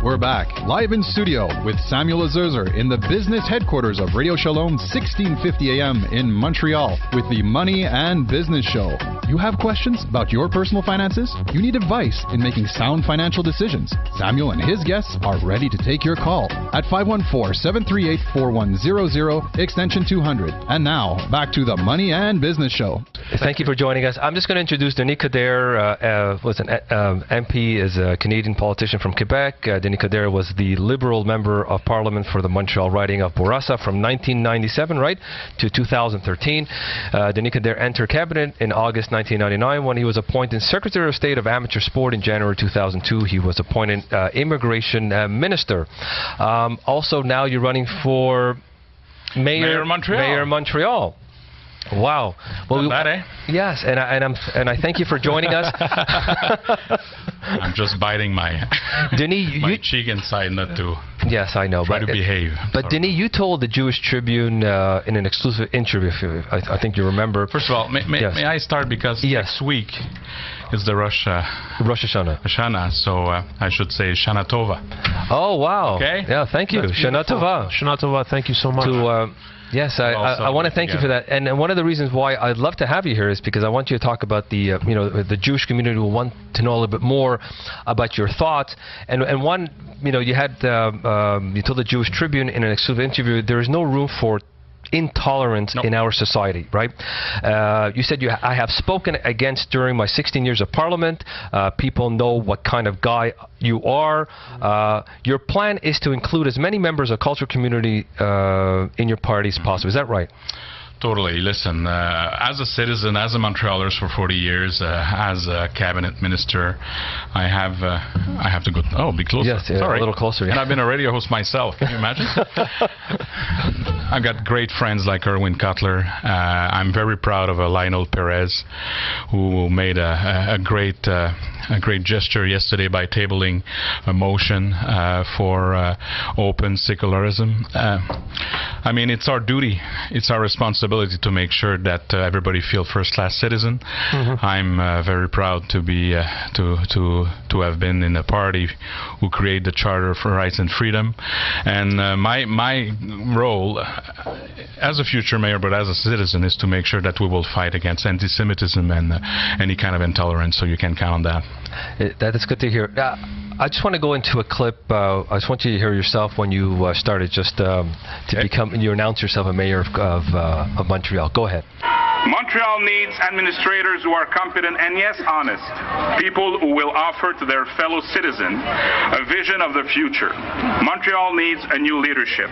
We're back, live in studio with Samuel Azurzer in the business headquarters of Radio Shalom 1650 AM in Montreal with the Money and Business Show. You have questions about your personal finances? You need advice in making sound financial decisions? Samuel and his guests are ready to take your call at 514-738-4100, extension 200. And now, back to the Money and Business Show. Thank you for joining us. I'm just going to introduce Denis Codere, was an MP, is a Canadian politician from Quebec. Denis Codere was the Liberal Member of Parliament for the Montreal riding of Bourassa from 1997, right, to 2013. Denis Codere entered cabinet in August 1999 when he was appointed Secretary of State of Amateur Sport in January 2002. He was appointed Immigration Minister. Also, now you're running for Mayor Montreal. Wow. Well, Not bad, eh? Yes, and I thank you for joining us. I'm just biting my Denis, cheek inside not to. Yes, I know. Try to behave. But Denis, you told the Jewish Tribune in an exclusive interview, I think you remember. First of all, may I start because next week is the Rosh Hashanah, so I should say Shana Tova. Oh, wow. Okay. Yeah, thank you. Shana Tova. Shana Tova, thank you so much. Yes, I want to thank you for that. And one of the reasons why I'd love to have you here is because I want you to talk about the the Jewish community will want to know a little bit more about your thoughts. And one, you had you told the Jewish Tribune in an exclusive interview there is no room for intolerance in our society, right? You said I have spoken against during my 16 years of parliament. People know what kind of guy you are. Your plan is to include as many members of the cultural community in your party as possible. Is that right? Totally. Listen, as a citizen, as a Montrealer for 40 years, as a cabinet minister, I have to go. Oh, be closer. Yes, a little closer. Yeah. And I've been a radio host myself. Can you imagine? I've got great friends like Erwin Cutler. I'm very proud of Lionel Perez, who made a great gesture yesterday by tabling a motion for open secularism. I mean, it's our duty, it's our responsibility to make sure that everybody feel first-class citizen. I'm very proud to be to have been in a party who created the Charter for Rights and Freedom, and my role as a future mayor, but as a citizen, is to make sure that we will fight against anti-Semitism and any kind of intolerance. So you can count on that. That is good to hear. I just want to go into a clip. I just want you to hear yourself when you started to become. You announced yourself a mayor of Montreal. Go ahead. Montreal needs administrators who are competent and, yes, honest. People who will offer to their fellow citizens a vision of the future. Montreal needs a new leadership,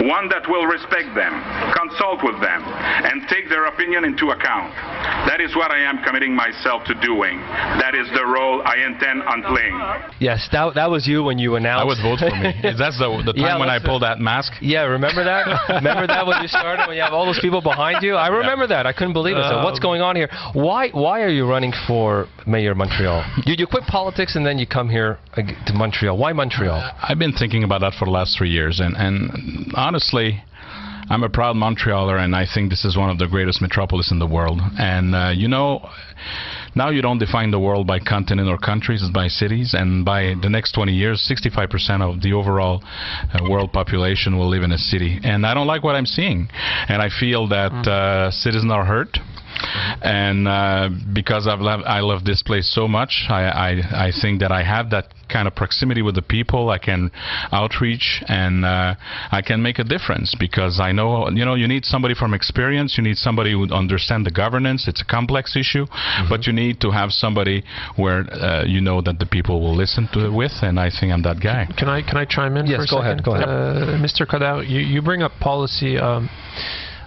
one that will respect them, consult with them, and take their opinion into account. That is what I am committing myself to doing. That is the role I intend on playing. Yes, that was you when you announced. I would vote for me. That's the time when I pulled that mask. Yeah, remember that? Remember that when you started, when you have all those people behind you? I remember that. I couldn't believe it. So what's going on here? Why are you running for Mayor of Montreal? You quit politics and then you come here to Montreal. Why Montreal? I've been thinking about that for the last 3 years, and honestly, I'm a proud Montrealer, and I think this is one of the greatest metropolis in the world. And now you don't define the world by continent or countries, it's by cities, and by the next 20 years, 65% of the overall world population will live in a city. And I don't like what I'm seeing. And I feel that citizens are hurt. And because I love this place so much, I think that I have that kind of proximity with the people. I can outreach and I can make a difference, because I know, you need somebody from experience. You need somebody who understands the governance. It's a complex issue, but you need to have somebody where that the people will listen to it with, and I think I'm that guy. Can I chime in? Yes, for a second? Go ahead. Mr. Codere, you bring up policy.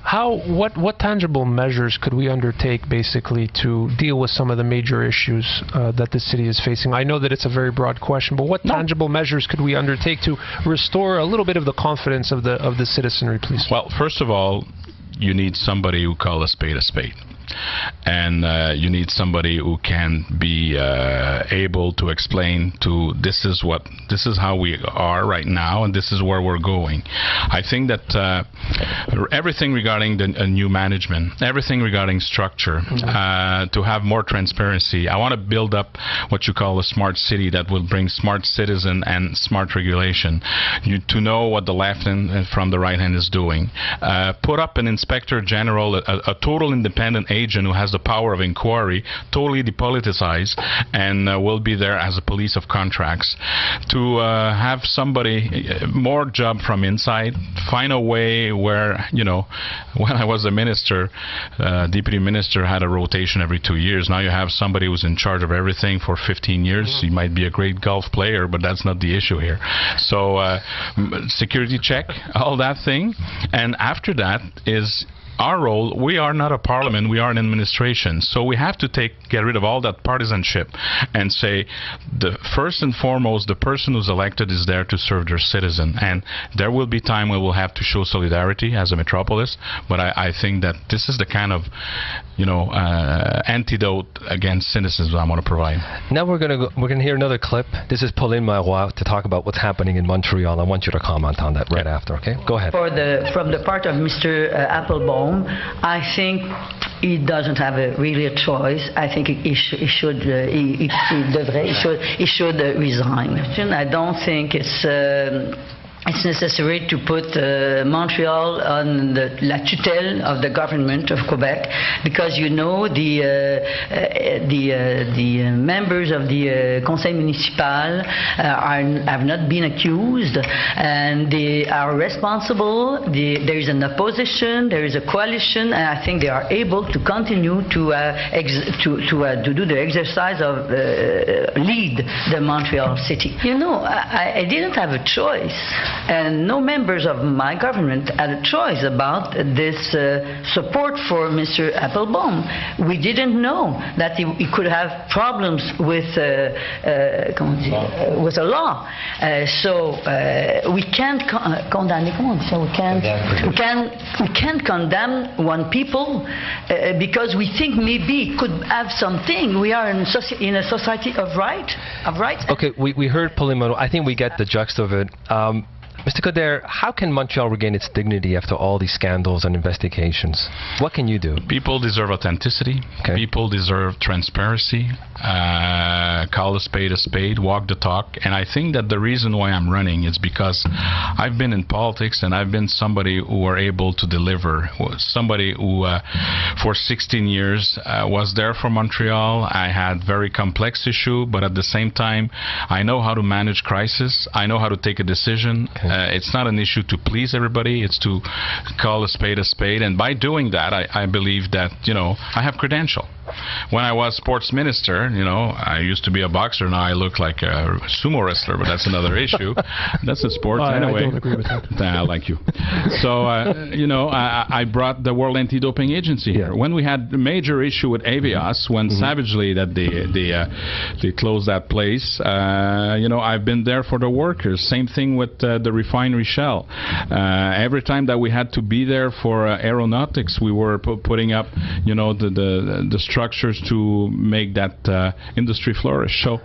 What tangible measures could we undertake basically to deal with some of the major issues that the city is facing? I know that it's a very broad question, but what tangible measures could we undertake to restore a little bit of the confidence of the citizenry, please? Well, first of all, you need somebody who calls a spade a spade. and you need somebody who can be able to explain to this is how we are right now, and this is where we're going. I think that everything regarding the new management, everything regarding structure, to have more transparency. I want to build up what you call a smart city that will bring smart citizen and smart regulation. To know what the left and from the right hand is doing. Put up an inspector general, a total independent agent who has the power of inquiry, totally depoliticized, and will be there as a police of contracts. To have somebody more job from inside, find a way where, you know, when I was a minister, deputy minister had a rotation every 2 years. Now you have somebody who's in charge of everything for 15 years. He might be a great golf player, but that's not the issue here. So security check, all that thing, and after that is our role. We are not a parliament, we are an administration, so we have to get rid of all that partisanship and say, the first and foremost, the person who's elected is there to serve their citizen, and there will be time when we'll have to show solidarity as a metropolis, but I think that this is the kind of, you know, antidote against cynicism I want to provide. Now we're gonna hear another clip. This is Pauline Marois to talk about what's happening in Montreal. I want you to comment on that right after, okay? Go ahead. From the part of Mr. Applebaum, I think he doesn't have really a choice. I think he should resign. I don't think it's necessary to put Montreal on la tutelle of the government of Quebec, because you know the members of the Conseil municipal have not been accused, and they are responsible. There is an opposition, there is a coalition, and I think they are able to continue to do the exercise of lead the Montreal city. You know, I didn't have a choice. And no members of my government had a choice about this support for Mr. Applebaum. We didn't know that he could have problems with a law. So we can't we can't condemn one people because we think maybe it could have something. We are in a society of rights. Okay, we heard Pauline Marois. I think we get the gist of it. Mr. Codere, how can Montreal regain its dignity after all these scandals and investigations? What can you do? People deserve authenticity. Okay. People deserve transparency. Call a spade, walk the talk. And I think that the reason why I'm running is because I've been in politics and I've been somebody who were able to deliver. Somebody who, for 16 years, was there for Montreal. I had very complex issue, but at the same time, I know how to manage crisis. I know how to take a decision. Okay. It's not an issue to please everybody. It's to call a spade, and by doing that, I believe that, you know, I have credential. When I was sports minister, you know, I used to be a boxer. Now I look like a sumo wrestler, but that's another issue. That's a sport anyway. I don't agree with that. I like you. So, you know, I brought the World Anti-Doping Agency here. When we had a major issue with Avios, when savagely that they closed that place, you know, I've been there for the workers. Same thing with the refinery Shell. Every time that we had to be there for aeronautics, we were putting up, you know, the structures to make that industry flourish. So,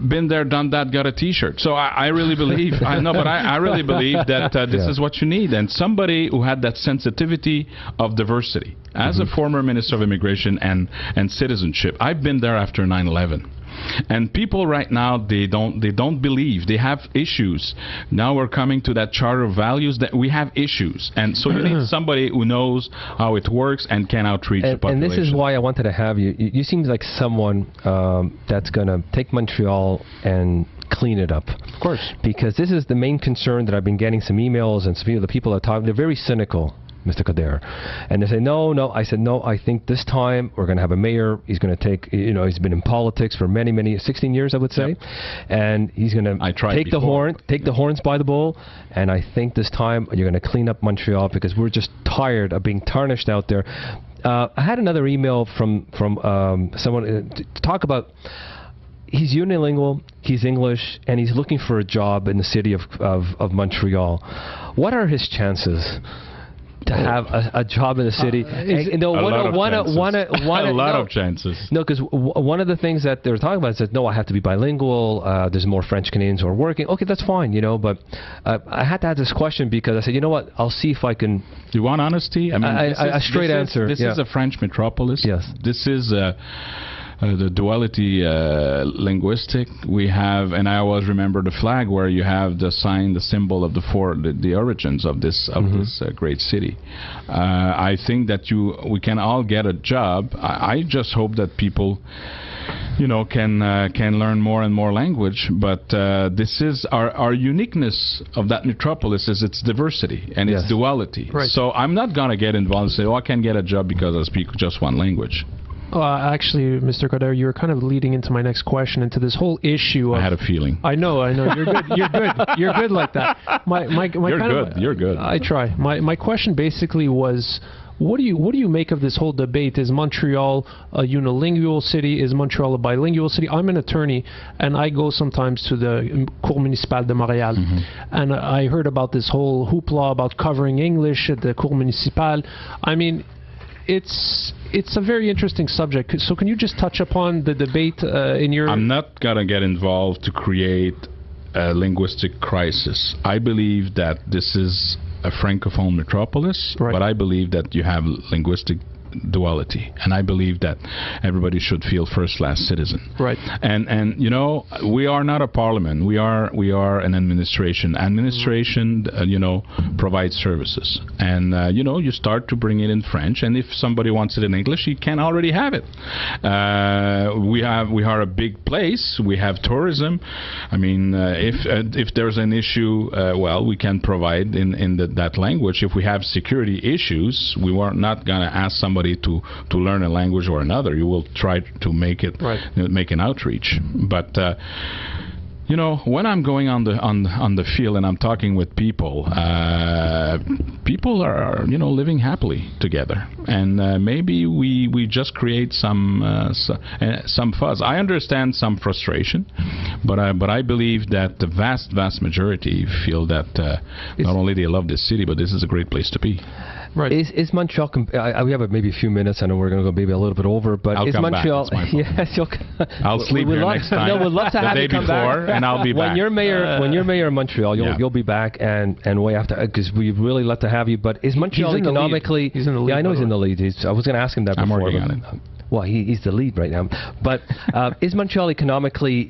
been there, done that, got a T-shirt. So I really believe, I really believe that this is what you need, and somebody who had that sensitivity of diversity. As a former Minister of Immigration and Citizenship, I've been there after 9/11. And people right now, they don't believe. They have issues. Now we're coming to that charter of values that we have issues. And so you need somebody who knows how it works and can outreach the population. And this is why I wanted to have you. You seem like someone that's going to take Montreal and clean it up. Of course. Because this is the main concern that I've been getting some emails and some of the people that talk. They're very cynical, Mr. Codere. And they say, no. I said, no, I think this time we're going to have a mayor. He's going to take, you know, he's been in politics for many, 16 years, I would say. Yep. And he's going to take the horns by the bull. And I think this time you're going to clean up Montreal because we're just tired of being tarnished out there. I had another email from someone to talk about. He's unilingual, he's English, and he's looking for a job in the city of Montreal. What are his chances? to have a job in the city. A lot of chances. No, because one of the things that they were talking about is that, no, I have to be bilingual. There's more French Canadians who are working. Okay, that's fine, but I had to ask this question because I said, you know what, I'll see if I can... You want honesty? I mean, a straight answer. This is a French metropolis. Yes. This is... the duality linguistic we have, and I always remember the flag where you have the sign, the symbol of the origins of this great city. I think that we can all get a job. I just hope that people, can learn more and more language. But this is our uniqueness of that metropolis is its diversity and its duality. Right. So I'm not gonna get involved and say, I can get a job because I speak just one language. Actually, Mr. Codere, you were kind of leading into my next question, into this whole issue of... I had a feeling. I know. You're good. You're good. You're good like that. You're good. I try. My question basically was, what do you make of this whole debate? Is Montreal a unilingual city? Is Montreal a bilingual city? I'm an attorney, and I go sometimes to the Cour municipale de Montréal, and I heard about this whole hoopla about covering English at the Cour municipale. I mean... It's a very interesting subject. So can you just touch upon the debate in your... I'm not going to get involved to create a linguistic crisis. I believe that this is a francophone metropolis, but I believe that you have linguistic duality, and I believe that everybody should feel first-class citizen. Right. And we are not a parliament. We are an administration. Administration, provides services, and you start to bring it in French, and if somebody wants it in English, you can already have it. We are a big place. We have tourism. I mean, if there's an issue, we can provide in that language. If we have security issues, we are not going to ask somebody to learn a language or another. You will try to make it make an outreach. But when I'm going on the field and I'm talking with people, people are living happily together, and maybe we just create some fuzz. I understand some frustration, but I believe that the vast majority feel that not only they love this city, but this is a great place to be. Right. Is Montreal? We have maybe a few minutes. I know we're going to go maybe a little bit over, but I'll is come Montreal? Back. Yes, I'll sleep here next time. No, we'd love to have you come back. And I'll be back. When you're mayor of Montreal, you'll be back and way after, because we'd really love to have you. But is Montreal economically? He's in the lead. Yeah, I know he's in the lead. I was going to ask him that before. I'm working on it. Well, he's the lead right now. But is Montreal economically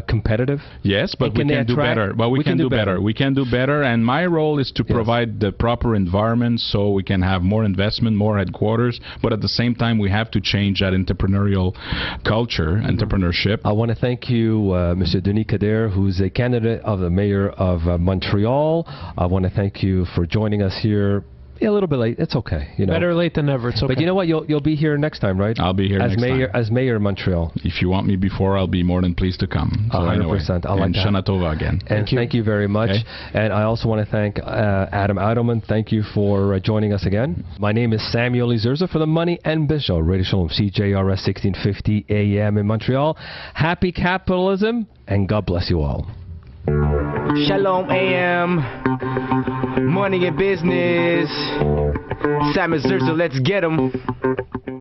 competitive? Yes, but we can do better. But we can do better. We can do better. And my role is to provide the proper environment so we can have more investment, more headquarters. But at the same time, we have to change that entrepreneurial culture, entrepreneurship. I want to thank you, Mr. Denis Codere, who's a candidate of the mayor of Montreal. I want to thank you for joining us here. Yeah, a little bit late. It's okay. Better late than never. It's okay. But you know what? You'll be here next time, right? I'll be here next time. As mayor of Montreal. If you want me before, I'll be more than pleased to come. So 100%. Anyway. I like that. Shana Tova again. And thank you very much. Okay. And I also want to thank Adam Eidelman. Thank you for joining us again. My name is Samuel Zerza for the Money and Biz Show, Radio Shalom, CJRS 1650 AM in Montreal. Happy capitalism, and God bless you all. Shalom AM, money and business. Samuel Zerza, let's get 'em.